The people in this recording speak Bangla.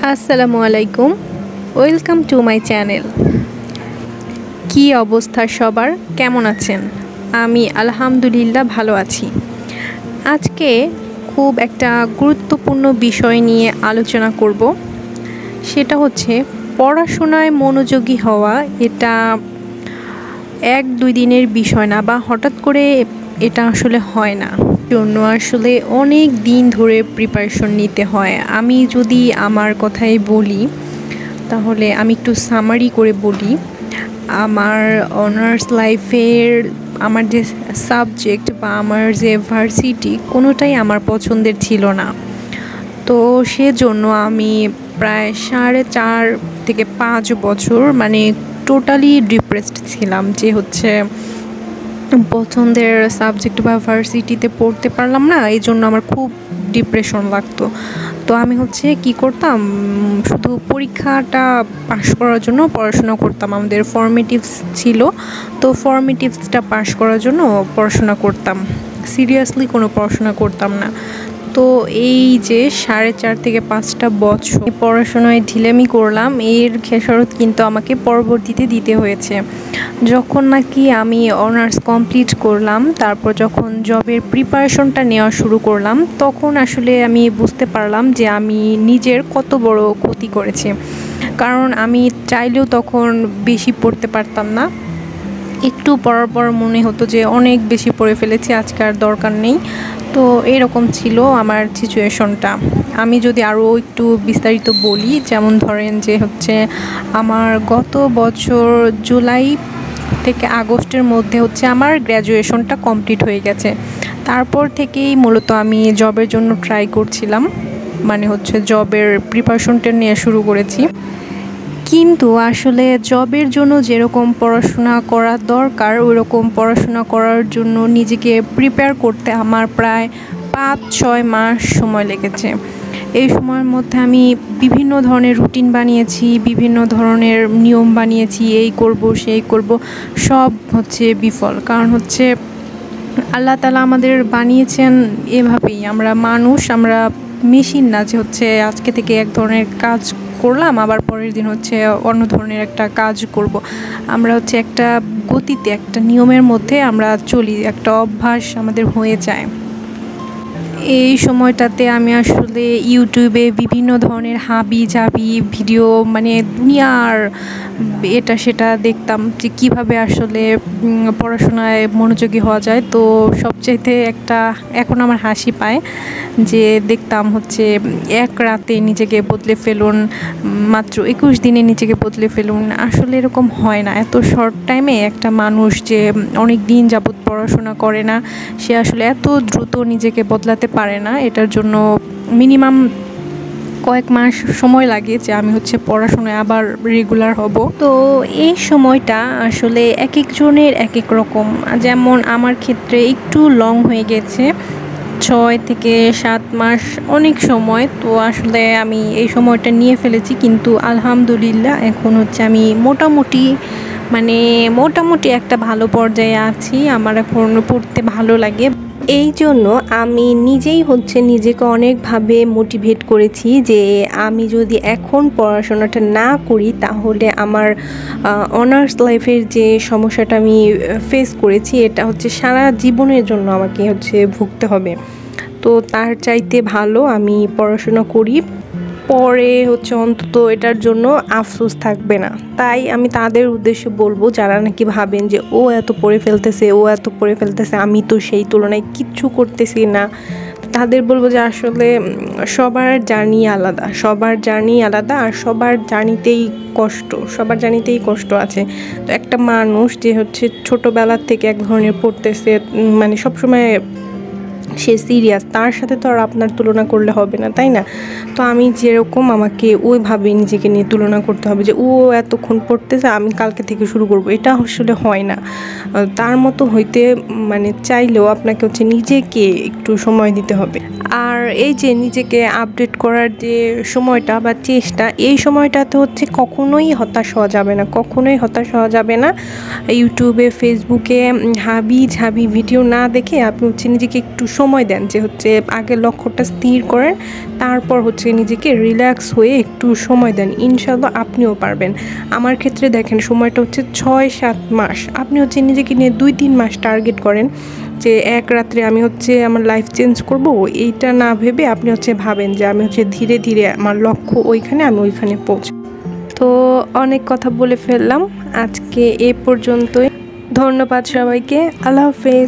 আসসালামু আলাইকুম, ওয়েলকাম টু মাই চ্যানেল। কি অবস্থা সবার, কেমন আছেন? আমি আলহামদুলিল্লাহ ভালো আছি। আজকে খুব একটা গুরুত্বপূর্ণ বিষয় নিয়ে আলোচনা করব। সেটা হচ্ছে পড়াশোনায় মনোযোগী হওয়া। এটা এক দুই দিনের বিষয় না, বা হঠাৎ করে এটা আসলে হয় না। জন্য আসলে অনেক দিন ধরে প্রিপারেশন নিতে হয়। আমি যদি আমার কথাই বলি, তাহলে আমি একটু সামারি করে বলি। আমার অনার্স লাইফের আমার যে সাবজেক্ট বা আমার যে ভার্সিটি, কোনোটাই আমার পছন্দের ছিল না। তো সেজন্য আমি প্রায় 4.5 থেকে 5 বছর টোটালি ডিপ্রেসড ছিলাম, যে হচ্ছে পছন্দের সাবজেক্ট বা ভার্সিটিতে পড়তে পারলাম না। এই জন্য আমার খুব ডিপ্রেশন লাগতো। তো আমি কি করতাম, শুধু পরীক্ষাটা পাশ করার জন্য পড়াশোনা করতাম। আমাদের ফর্মেটিভস ছিল, তো ফর্মেটিভসটা পাশ করার জন্য পড়াশোনা করতাম, সিরিয়াসলি কোনো পড়াশোনা করতাম না। তো এই যে 4.5 থেকে 5টা বছর পড়াশোনায় ঢিলেমি করলাম, এর খেসারত কিন্তু আমাকে পরবর্তীতে দিতে হয়েছে। যখন নাকি আমি অনার্স কমপ্লিট করলাম, তারপর যখন জবের প্রিপারেশনটা নেওয়া শুরু করলাম, তখন আসলে আমি বুঝতে পারলাম যে আমি নিজের কত বড় ক্ষতি করেছি। কারণ আমি চাইলেও তখন বেশি পড়তে পারতাম না। একটু পড়ার পর মনে হতো যে অনেক বেশি পড়ে ফেলেছি, আজকে আর দরকার নেই। তো এরকম ছিল আমার সিচুয়েশনটা। আমি যদি আরও একটু বিস্তারিত বলি, যেমন ধরেন যে আমার গত বছর জুলাই থেকে আগস্টের মধ্যে আমার গ্র্যাজুয়েশনটা কমপ্লিট হয়ে গেছে। তারপর থেকেই মূলত আমি জবের জন্য ট্রাই করছিলাম, জবের প্রিপারেশনটা নিয়ে শুরু করেছি। কিন্তু আসলে জবের জন্য যেরকম পড়াশোনা করা দরকার, ওইরকম পড়াশোনা করার জন্য নিজেকে প্রিপেয়ার করতে আমার প্রায় 5-6 মাস সময় লেগেছে। এই সময়ের মধ্যে আমি বিভিন্ন ধরনের রুটিন বানিয়েছি, বিভিন্ন ধরনের নিয়ম বানিয়েছি, এই করব সেই করব, সব বিফল। কারণ আল্লাহ তাআলা আমাদের বানিয়েছেন এভাবেই। আমরা মানুষ, আমরা মেশিন না যে আজকে থেকে এক ধরনের কাজ করলাম, আবার পরের দিন অন্য ধরনের একটা কাজ করব। আমরা একটা গতিতে, একটা নিয়মের মধ্যে আমরা চলি, একটা অভ্যাস আমাদের হয়ে যায়। এই সময়টাতে আমি আসলে ইউটিউবে বিভিন্ন ধরনের হাবি জাবি ভিডিও, দুনিয়ার এটা সেটা দেখতাম, যে কীভাবে আসলে পড়াশোনায় মনোযোগী হওয়া যায়। তো সবচাইতে এখন আমার হাসি পায় যে দেখতাম এক রাতে নিজেকে বদলে ফেলুন, মাত্র 21 দিনে নিজেকে বদলে ফেলুন। আসলে এরকম হয় না। এত শর্ট টাইমে একটা মানুষ যে অনেক দিন যাবৎ পড়াশোনা করে না, সে আসলে এত দ্রুত নিজেকে বদলাতে পারে না। এটার জন্য মিনিমাম কয়েক মাস সময় লাগে যে আমি পড়াশোনায় আবার রেগুলার হব। তো এই সময়টা আসলে এক একজনের এক এক রকম। যেমন আমার ক্ষেত্রে একটু লং হয়ে গেছে, 6 থেকে 7 মাস অনেক সময়। তো আসলে আমি এই সময়টা নিয়ে ফেলেছি, কিন্তু আলহামদুলিল্লাহ এখন আমি মোটামুটি একটা ভালো পর্যায়ে আছি। আমার এখন পড়তে ভালো লাগে। এই জন্য আমি নিজেই নিজেকে অনেকভাবে মোটিভেট করেছি যে আমি যদি এখন পড়াশোনাটা না করি, তাহলে আমার অনার্স লাইফের যে সমস্যাটা আমি ফেস করেছি, এটা সারা জীবনের জন্য আমাকে ভুগতে হবে। তো তার চাইতে ভালো আমি পড়াশোনা করি, পরে অন্তত এটার জন্য আফসোস থাকবে না। তাই আমি তাদের উদ্দেশ্যে বলবো, যারা নাকি ভাবেন যে ও এত পড়ে ফেলতেছে, আমি তো সেই তুলনায় কিচ্ছু করতেছি না, তাদের বলবো যে আসলে সবার জার্নি আলাদা, আর সবার জার্নিতেই কষ্ট আছে। তো একটা মানুষ যে ছোটোবেলার থেকে এক ধরনের পড়তেছে, সবসময় সে সিরিয়াস, তার সাথে তো আর আপনার তুলনা করলে হবে না, তাই না? তো আমি যেরকম, আমাকে ওইভাবে নিজেকে নিয়ে তুলনা করতে হবে যে ও এতক্ষণ পড়তেছে, আমি কালকে থেকে শুরু করব। এটা আসলে হয় না। তার মতো হইতে চাইলেও আপনাকে নিজেকে একটু সময় দিতে হবে। আর এই যে নিজেকে আপডেট করার যে সময়টা বা চেষ্টা, এই সময়টাতে কখনোই হতাশ হওয়া যাবে না। ইউটিউবে, ফেসবুকে হাবি ঝাবি ভিডিও না দেখে আপনি নিজেকে একটু সময় দেন, যে আগের লক্ষ্যটা স্থির করেন, তারপর নিজেকে রিল্যাক্স হয়ে একটু সময় দেন, ইনশাআল্লাহ আপনিও পারবেন। আমার ক্ষেত্রে দেখেন সময়টা হচ্ছে 6-7 মাস, আপনি হচ্ছে নিজেকে নিয়ে 2-3 মাস টার্গেট করেন যে এক রাত্রে আমি হচ্ছে আমার লাইফ চেঞ্জ করব, এইটা না ভেবে আপনি হচ্ছে ভাবেন যে আমি হচ্ছে ধীরে ধীরে আমার লক্ষ্য ওইখানে, আমি ওইখানে পৌঁছাব। তো অনেক কথা বলে ফেললাম, আজকে এ পর্যন্তই। ধন্যবাদ সবাইকে, আল্লাহ হাফেজ।